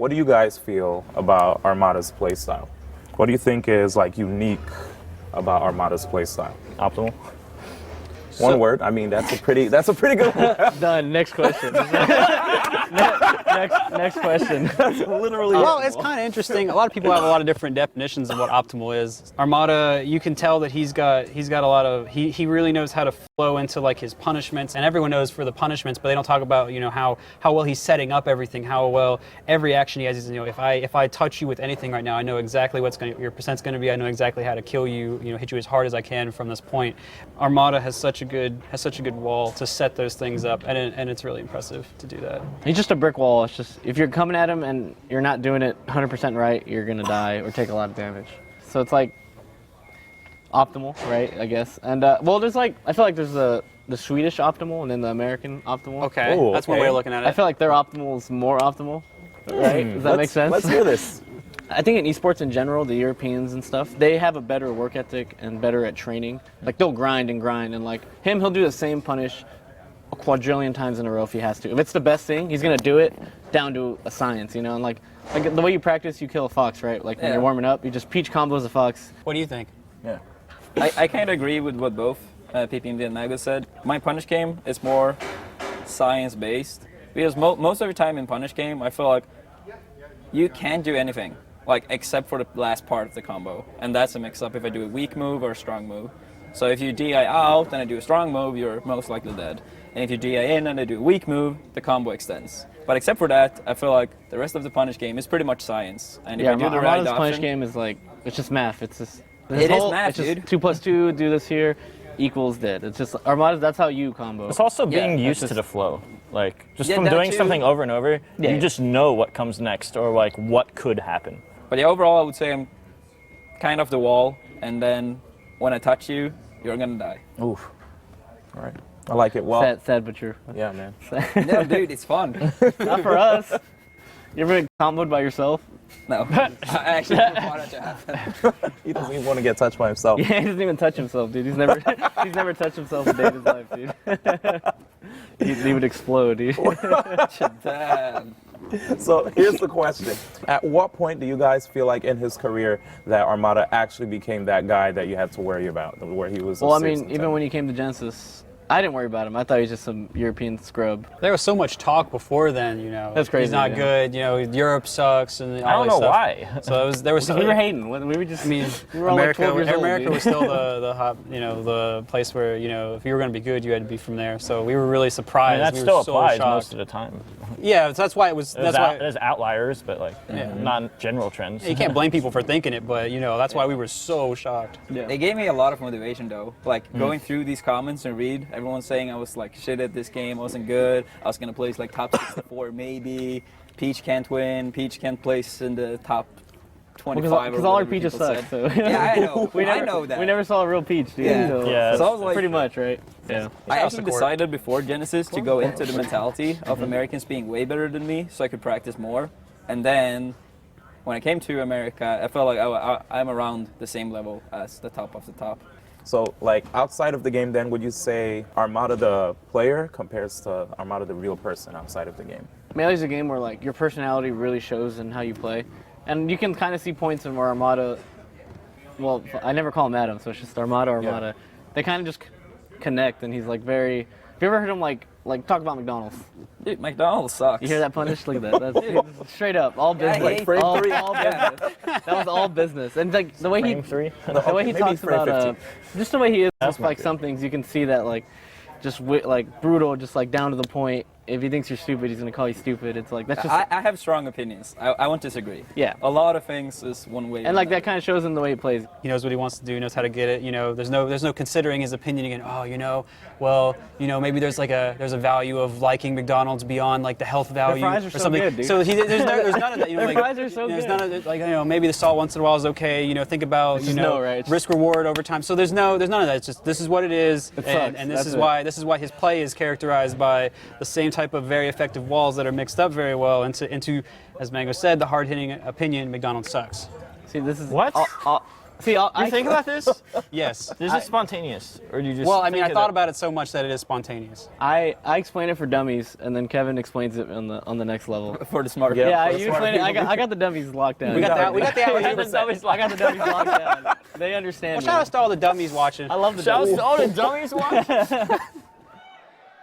what do you guys feel about Armada's playstyle? What do you think is like unique about Armada's playstyle? Optimal. One word. I mean, that's a pretty good one. Done. Next question. next question. Literally. Well, it's kind of interesting. A lot of people have a lot of different definitions of what optimal is. Armada, you can tell that he's got a lot of he really knows how to flow into like his punishments, and everyone knows for the punishments, but they don't talk about how well he's setting up everything, how well every action he has is if I touch you with anything right now, I know exactly your percent's going to be. I know exactly how to kill you. Hit you as hard as I can from this point. Armada has such a good wall to set those things up, and it's really impressive to do that. He's just a brick wall. It's just if you're coming at him and you're not doing it 100% right, you're gonna die or take a lot of damage. So it's like optimal, right? I guess. And well, there's like I feel like there's the Swedish optimal and then the American optimal. Okay, Ooh, that's one way of looking at it. I feel like their optimal is more optimal, right? Does that make sense? Let's hear this. I think in esports in general, the Europeans and stuff, they have a better work ethic and better at training. Like they'll grind, and like he'll do the same punish a quadrillion times in a row if he has to. If it's the best thing, he's gonna do it down to a science, and like the way you practice, you kill a fox, right? Like when you're warming up, you just peach combos a fox. What do you think? Yeah. I kind of agree with what both PPMD and Mago said. My punish game is more science-based because most of the time in punish game, I feel like you can't do anything. Like except for the last part of the combo, and that's a mix-up if I do a weak move or a strong move. So if you DI out and I do a strong move, you're most likely dead. And if you DI in and I do a weak move, the combo extends. But except for that, I feel like the rest of the punish game is pretty much science. And if I do the right Armada's option, punish game is like it's just math. It's just It is math, it's just dude. 2 + 2, do this here, equals dead. It's just Armada. That's how you combo. It's also being Yeah, used that's to the flow. Like just Yeah, from that doing too. something over and over, Yeah. you just know what comes next or like what could happen. But yeah, overall, I would say I'm kind of the wall, and then when I touch you, you're gonna die. Oof. All right. I like it. Well, sad but true. yeah, man. No, dude, it's fun. Not for us. You ever been comboed by yourself? No, I actually don't want it to happen. He doesn't even want to get touched by himself. Yeah, he doesn't even touch himself, dude. He's never touched himself a day in his life, dude. he would explode, dude. Damn. So here's the question. At what point do you guys feel like in his career that Armada actually became that guy that you had to worry about, where he was Well, I mean, even when he came to Genesis, I didn't worry about him. I thought he was just some European scrub. There was so much talk before then, That's crazy, He's not yeah. good, Europe sucks, and all I don't this know stuff. why. So there was We were hating. We were just. I mean, we were all like 12 years old, America dude. was still the hot, the place where if you were going to be good, you had to be from there. So we were really I surprised. mean, that we still were so applies shocked. most of the time. Yeah, so that's why it was. There's outliers, but like not general trends. You can't blame people for thinking it, but that's why we were so shocked. Yeah. They gave me a lot of motivation though. Like going through these comments and read everyone saying I was like shit at this game, I wasn't good. I was gonna place like top 64 maybe. Peach can't win. Peach can't place in the top 25. Because all our peaches suck. So. Yeah, I know. I know that. We never saw a real peach, dude. Yeah. So, Yeah, So I was like, pretty much, right? Yeah. I Across actually the court. decided before Genesis to go into the mentality of Americans being way better than me, so I could practice more. And then when I came to America, I felt like I'm around the same level as the top of the top. So, like, outside of the game, then, would you say Armada the player compares to Armada the real person outside of the game? Melee's a game where like your personality really shows in how you play, and you can kind of see points in where Armada. Well, I never call him Adam, so it's just Armada. Yeah. They kind of just connect, and he's like very. Have you ever heard him like talk about McDonald's? Dude, McDonald's sucks. You hear that punish? Look at that. That's straight up all Yeah, I business. hate frame all three. business. That was all business, and like the way Frame 3. the way he Maybe talks frame about 15. just the way he is, That's like not some things you can see that like just like brutal, just like down to the point. If he thinks you're stupid, he's gonna call you stupid. It's like that's just I have strong opinions. I won't disagree. Yeah. A lot of things is one way. and like that kind of shows in the way he plays. He knows what he wants to do. He knows how to get it. There's no considering his opinion again. Maybe there's a value of liking McDonald's beyond like the health value fries are or so something. good, dude. So there's none of that. Their fries are so there's good. none of it, maybe the salt once in a while is okay. Think about It's just no, right? It's risk reward over time. So there's none of that. It's just this is what it is, It and, sucks. and this That's is it. why his play is characterized by the same type of very effective walls that are mixed up very well into as Mango said, the hard hitting opinion. McDonald's sucks. See, this is What? See, You think about this? Yes. Is it spontaneous, or do you just? Well, I mean, I think thought of about it so much that it is spontaneous. I explain it for dummies, and then Kevin explains it on the next level. For the smart Yeah. Yeah, for the you smart explain it. people. I got the dummies locked down. We got the I got the outliers. dummies locked down. They understand. Well, shout out to all the dummies watching. I love the Shouts dummies. to all the dummies watching.